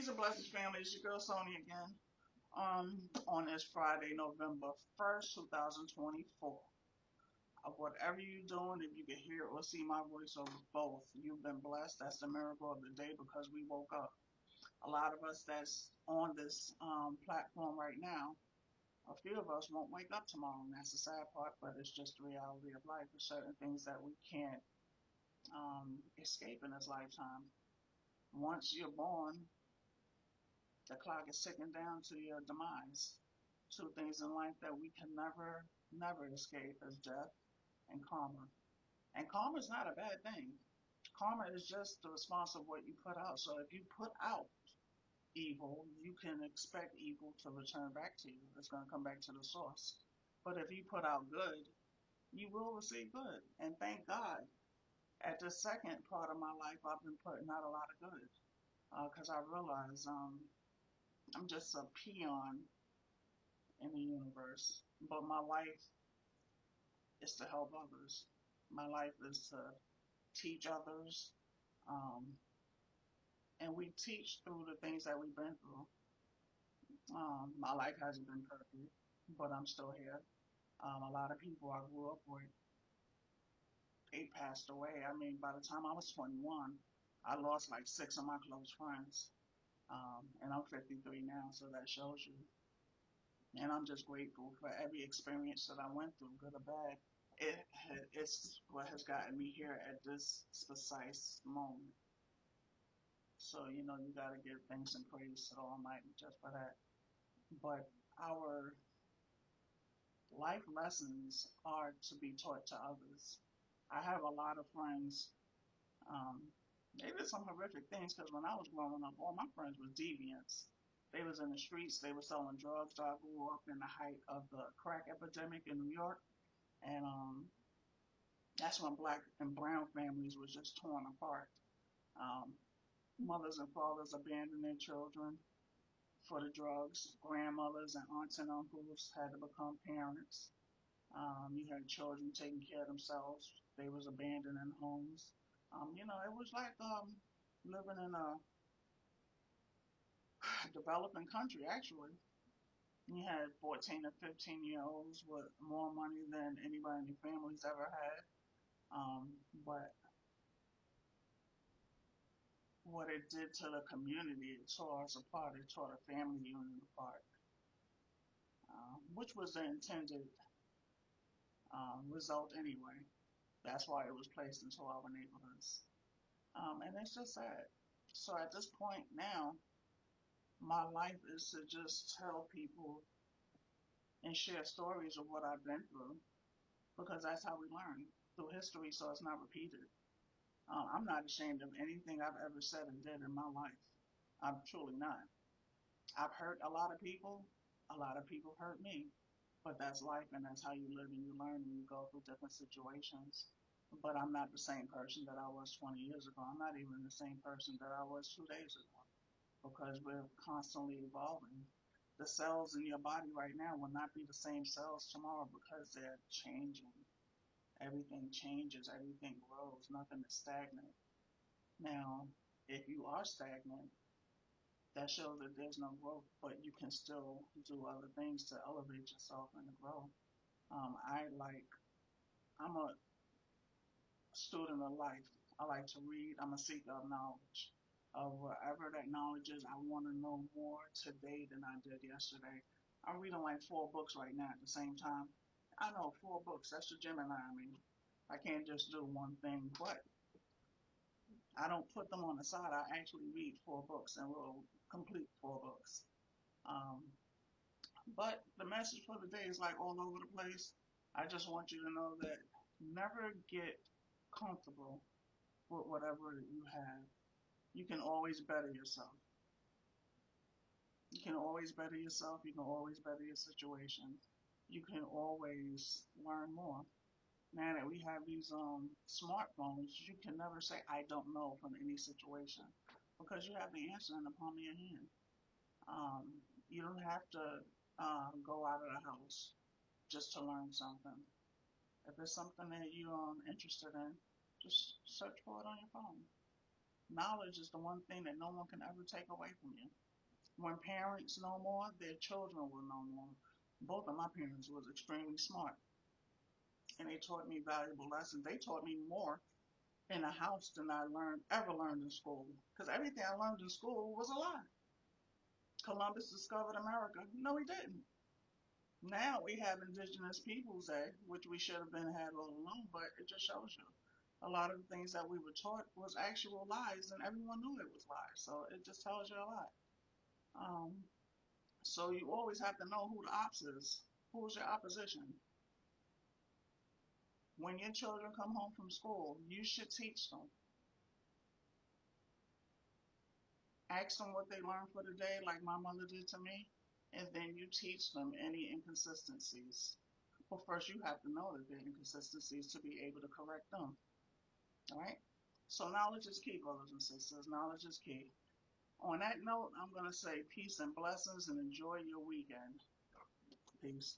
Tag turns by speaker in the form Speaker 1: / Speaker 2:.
Speaker 1: Peace and blessings, family. It's your girl Sony again. On this Friday, November 1st, 2024. Whatever you're doing, if you can hear or see my voice or both, you've been blessed. That's the miracle of the day because we woke up. A lot of us that's on this platform right now, a few of us won't wake up tomorrow, and that's the sad part. But it's just the reality of life. There's certain things that we can't escape in this lifetime. Once you're born, the clock is ticking down to your demise. Two things in life that we can never escape is death and karma. And karma is not a bad thing. Karma is just the response of what you put out. So if you put out evil, you can expect evil to return back to you. It's going to come back to the source. But if you put out good, you will receive good. And thank God, at the second part of my life, I've been putting out a lot of good. Because I realize I'm just a peon in the universe. But my life is to help others. My life is to teach others. Um, and we teach through the things that we've been through. My life hasn't been perfect, but I'm still here. A lot of people I grew up with, they passed away. I mean, by the time I was 21, I lost like six of my close friends. And I'm 53 now, so that shows you. And I'm just grateful for every experience that I went through, good or bad. It's what has gotten me here at this precise moment. So, you got to give thanks and praise to the Almighty just for that. But our life lessons are to be taught to others. I have a lot of friends. Um, they did some horrific things because when I was growing up, all my friends were deviants. They was in the streets. They were selling drugs. So I grew up in the height of the crack epidemic in New York. And that's when black and brown families was just torn apart. Um, Mothers and fathers abandoned their children for the drugs. Grandmothers and aunts and uncles had to become parents. You had children taking care of themselves. They was abandoned in homes. It was like living in a developing country, actually. You had 14 to 15-year-olds with more money than anybody in their families ever had. But what it did to the community, it tore us apart. It tore the family unit apart, which was the intended result anyway. That's why it was placed into our neighborhoods. And it's just sad. So at this point now, my life is to just tell people and share stories of what I've been through because that's how we learn through history so it's not repeated. I'm not ashamed of anything I've ever said and did in my life. I'm truly not. I've hurt a lot of people. A lot of people hurt me. But that's life and that's how you live and you learn and you go through different situations. But I'm not the same person that I was 20 years ago. I'm not even the same person that I was 2 days ago because we're constantly evolving. The cells in your body right now will not be the same cells tomorrow because they're changing. Everything changes, everything grows, nothing is stagnant. Now, if you are stagnant, that shows that there's no growth, but you can still do other things to elevate yourself and to grow. Um, I like, I'm a student of life. I like to read. I'm a seeker of knowledge. Whatever that knowledge is, I want to know more today than I did yesterday. I'm reading like 4 books right now at the same time. I know 4 books. That's the Gemini in me. I can't just do one thing, but I don't put them on the side. I actually read 4 books and will complete 4 books. Um, but the message for the day is like all over the place. I just want you to know that never get comfortable with whatever you have. You can always better yourself. You can always better yourself. You can always better your situation. You can always learn more. Now that we have these smartphones, you can never say I don't know from any situation because you have the answer in the palm of your hand. Um, you don't have to go out of the house just to learn something. If it's something that you're interested in, just search for it on your phone. Knowledge is the one thing that no one can ever take away from you. When parents know more, their children will know more. Both of my parents was extremely smart, and they taught me valuable lessons. They taught me more in the house than I ever learned in school. Because everything I learned in school was a lie. Columbus discovered America. No, he didn't. Now we have Indigenous Peoples Day, which we should have been had all along, but it just shows you a lot of the things that we were taught was actual lies, and everyone knew it was lies. So it just tells you a lot. Um, so you always have to know who the ops is. Who's your opposition? When your children come home from school, you should teach them. Ask them what they learned for the day, like my mother did to me, and then you teach them any inconsistencies. Well, first you have to know that they're inconsistencies to be able to correct them. All right? So knowledge is key, brothers and sisters. Knowledge is key. On that note, I'm going to say peace and blessings and enjoy your weekend. Peace.